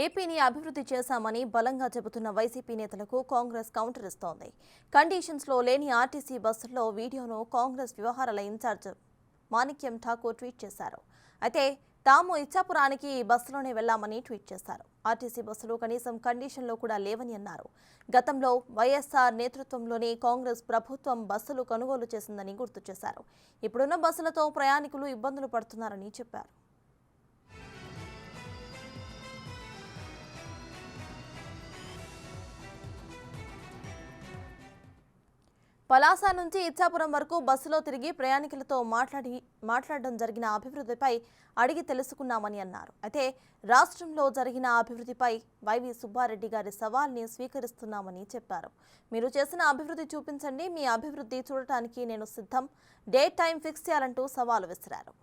ఏపీని అభివృద్ధి చేశామని బలంగా చెబుతున్న వైసీపీ నేతలకు కాంగ్రెస్ కౌంటర్ ఇస్తోంది. కండిషన్స్లో లేని ఆర్టీసీ బస్సుల్లో వీడియోను కాంగ్రెస్ వ్యవహారాల ఇన్ఛార్జ్ మాణిక్యం ఠాకూర్ ట్వీట్ చేశారు. అయితే తాము ఇచ్చాపురానికి ఈ బస్సులోనే వెళ్లామని ట్వీట్ చేశారు. ఆర్టీసీ బస్సులు కనీసం కండిషన్లో కూడా లేవని అన్నారు. గతంలో వైఎస్ఆర్ నేతృత్వంలోని కాంగ్రెస్ ప్రభుత్వం బస్సులు కొనుగోలు చేసిందని గుర్తు చేశారు. ఇప్పుడున్న బస్సులతో ప్రయాణికులు ఇబ్బందులు పడుతున్నారని చెప్పారు. పలాస నుంచి ఇచ్చాపురం వరకు బస్సులో తిరిగి ప్రయాణికులతో మాట్లాడడం జరిగిన అభివృద్ధిపై అడిగి తెలుసుకున్నామని అన్నారు. అయితే రాష్ట్రంలో జరిగిన అభివృద్ధిపై వైవి సుబ్బారెడ్డి గారి సవాల్ని స్వీకరిస్తున్నామని చెప్పారు. మీరు చేసిన అభివృద్ధి చూపించండి, మీ అభివృద్ధి చూడటానికి నేను సిద్ధం, డేట్ టైం ఫిక్స్ చేయాలంటూ సవాలు విసిరారు.